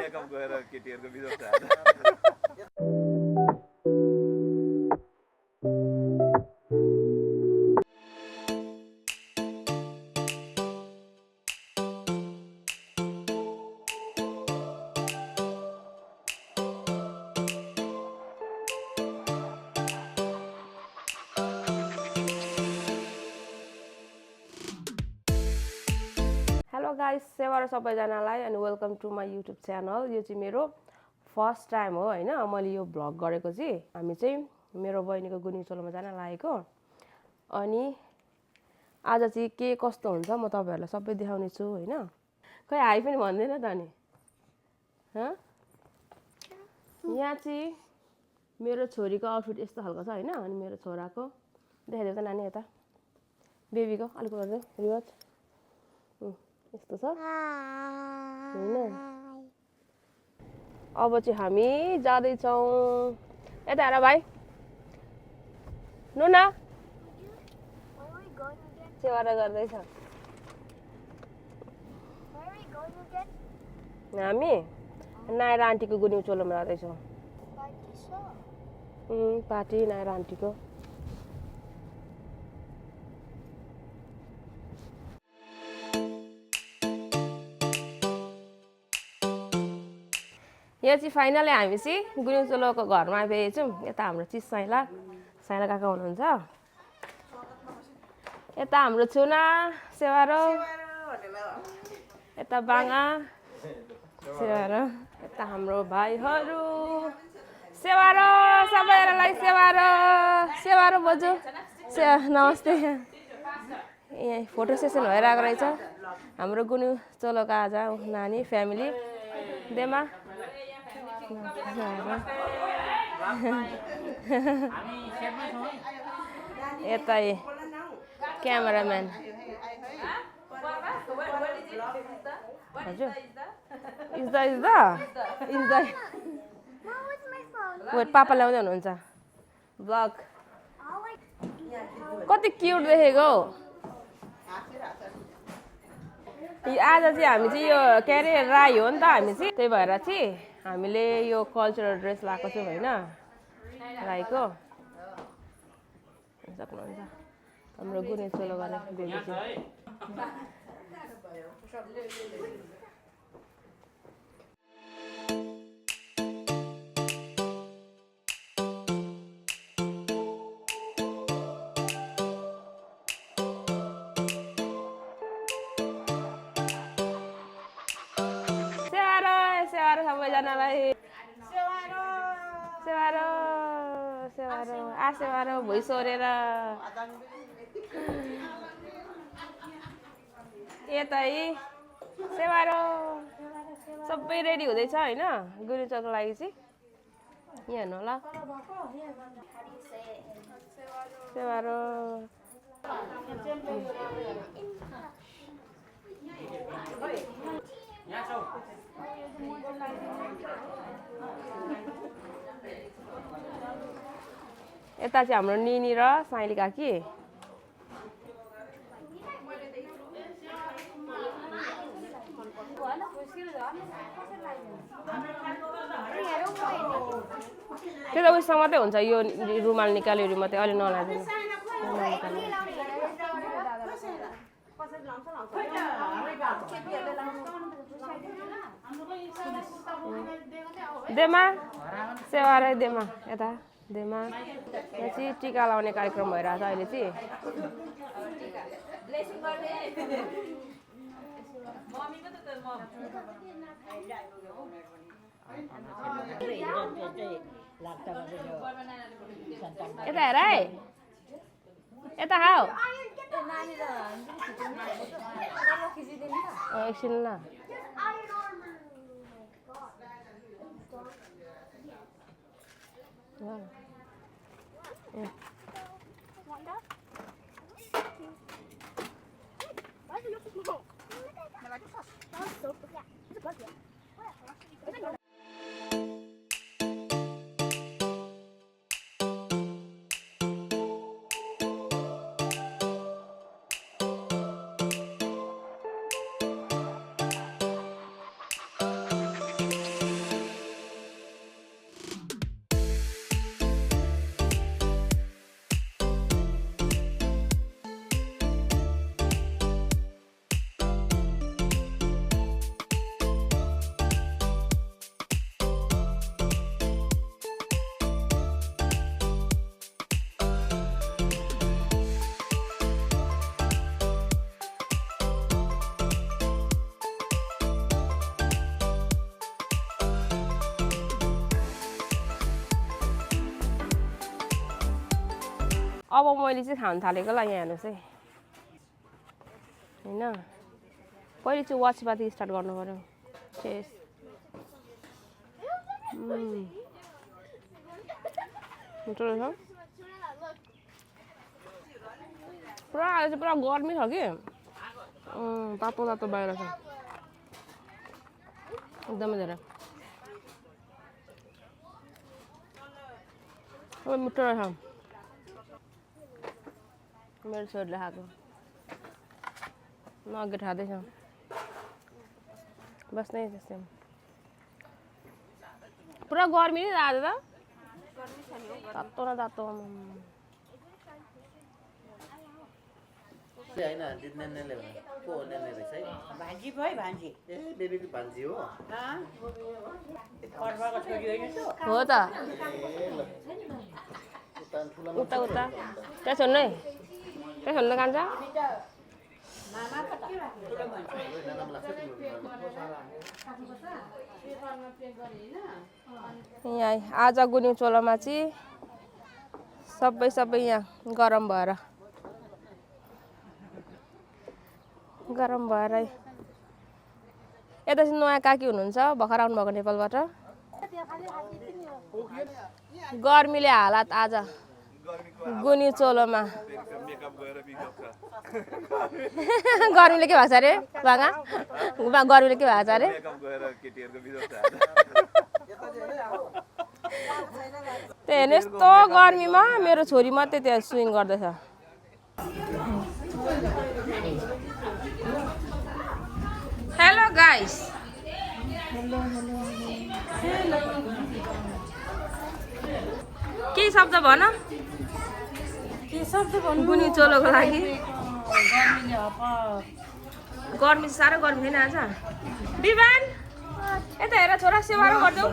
Makeup गरेर केटीहरुको बिजोग छ Hello guys, सेवारो सबैजनालाई and welcome to my YouTube channel. यो चाहिँ मेरो फर्स्ट टाइम हो हैन मैले यो भ्लग गरेको चाहिँ हामी चाहिँ मेरो बहिनीको गुनिचोलोमा जान लागेको अनि आज चाहिँ के कस्तो हुन्छ म तपाईहरुलाई सबै देखाउने छु हैन खै हाई पनि भन्दैन त नि ह यहाँ चाहिँ मेरो छोरीको आउटफिट यस्तो खालको छ हैन अनि मेरो छोराको देखाइदेऊ त नानी यता बेबीको अलिक गर्दै रिवाज यस्तो छ हैन अब चाहिँ हामी जादै छौं यता हेर भाइ नुना सेवारा गर्दै छ हामी नायरा आन्टीको गुनिचोलोमा जादै छौं पार्टी नायरा आन्टीको यहाँ चाहिँ फाइनली हामी चाहिँ गुनिचोलोको घरमा आइपुगेछौँ यता हाम्रो चिज साइला काका हुनुहुन्छ यता हाम्रो छुना सेवारो यता बाङा सेवारो यता हाम्रो भाइहरू सेवारो सबैजनालाई सेवारो बोजू नमस्ते यहाँ फोटो सेसन भइरहेको रहेछ हाम्रो गुनिचोलोको आज नानी फ्यामिली देमा यता क्यामेराम्यान हजुर इज वेट पापा ल्याउँदै हुनुहुन्छ ब्लग कति क्युट देखेको आज चाहिँ हामी चाहिँ यो के अरे राई हो नि त हामी चाहिँ त्यही भएर चाहिँ हामीले यो कल्चरल ड्रेस लगाएको छौँ हैन राईको सक्नुहुन्छ हाम्रो गुनिचोलो गर्ने बेबी चाहिँ सेवारो सबैजनालाई सेवारो भुइँ सोरेर यतै सेवारो सबै रेडी हुँदैछ हैन गुनिचोलोको लागि चाहिँ यहाँ हेर्नु होला सेवारो यता चाहिँ हाम्रो निनी र साइली काकी त्यो त उसँग मात्रै हुन्छ यो रुमाल निकाल्यो मात्रै अलि नलादिनु देमा सेवारो देमा यता देमा यहाँ चाहिँ टिका लाउने कार्यक्रम भइरहेछ अहिले चाहिँ यता हेर है यता हाउ एकछिन ल अब मैले चाहिँ खान थालेको ल यहाँ हेर्नुहोस् है होइन पहिले चाहिँ वाचपाती स्टार्ट गर्नु पर्यो चेस मिठो रहेछ पुरा अहिले चाहिँ पुरा गर्मी छ कि तातो तातो बाहिर छ एकदमै धेरै अब मिठो रहेछ मेरो छोरीले खाएको नगेट खाँदैछ बस्नै त्यस्तै पुरा गर्मी नि आज त तातो न तातो हैन दिदीले को नेने रहेछ है भान्जी भयो भान्जी ए बेबीको भान्जी हो पर्वको छोरी होइन त हो त उता उता त्यहाँ छोड्नु है त्यहाँ छोड्नु कान्छ मामा कता ठुलो यहाँ आज गुन्यु चोलोमा चाहिँ सबै यहाँ गरम भएर यता चाहिँ नयाँ काकी हुनुहुन्छ भर्खर आउनुभएको नेपालबाट गर्मीले हालत आज गुन्यु चोलोमा गर्मीले के भएको छ अरे बागा गर्मीले के भएको छ अरे त्यही हेर्नु यस्तो गर्मीमा मेरो छोरी मात्रै त्यहाँ स्विङ गर्दैछ हेलो गाइस के शब्द भन गुन्यु चोलोको लागि गर्मी साह्रो गर्मी छैन आज विवान यता हेर छोरा सेवारो गरिदेऊ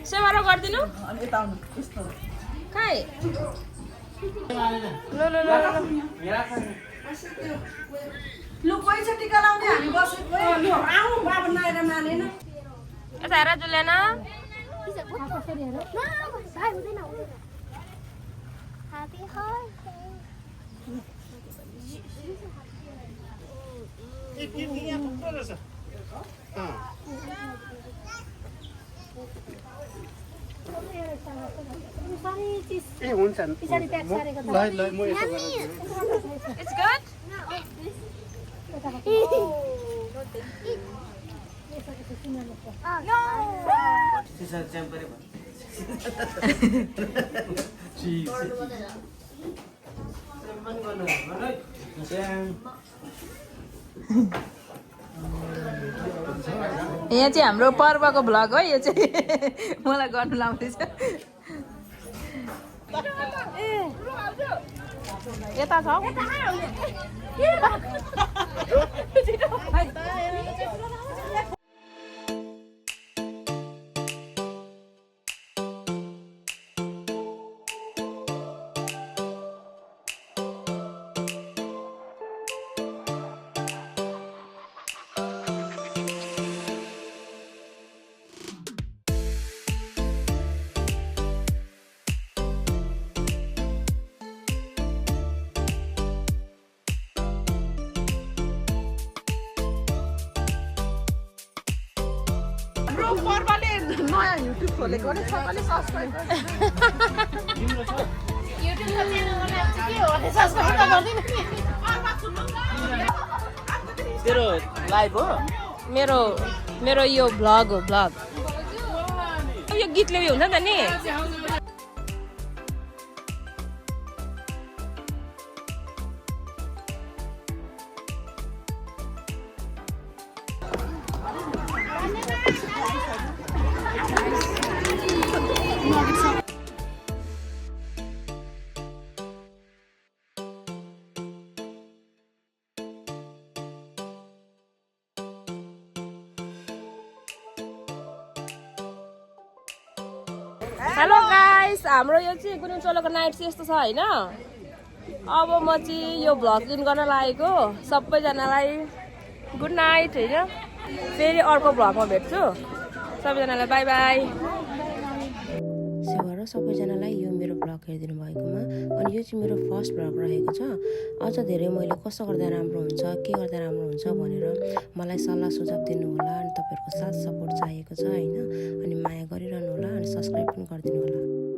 सेवारो गरिदिनु कहाँ लु पैसा टिका लाउने हामी बसेको आऊ बाबा नआएर मानेन यता हेर जुलियाना हुन्छ It's good? यहाँ चाहिँ हाम्रो पर्वको भ्लग हो यो चाहिँ मलाई गर्नु लाउँदैछ यता छ पर्वले नयाँ युट्युब खोलेको नि सबैले सब्स्क्राइब तेरो लाइभ हो मेरो यो भ्लग हो भ्लग यो गीतले उयो हुन्छ नि त नि हेलो गाइस हाम्रो यो चाहिँ गुन्यु चोलोको नाइट चाहिँ यस्तो छ होइन अब म चाहिँ यो भ्लग इन गर्न लागेको सबैजनालाई गुड नाइट होइन फेरि अर्को भ्लगमा भेट्छु सबैजनालाई बाई बाई र सबैजनालाई यो मेरो ब्लग हेरिदिनु भएकोमा। अनि यो चाहिँ मेरो फर्स्ट ब्लग रहेको छ। अझ धेरै मैले कसो गर्दा राम्रो हुन्छ, के गर्दा राम्रो हुन्छ भनेर मलाई सल्लाह सुझाव दिनु होला। अनि तपाईँहरूको साथ सपोर्ट चाहिएको छ होइन। अनि माया गरिरहनु होला अनि सब्सक्राइब पनि गरिदिनु होला।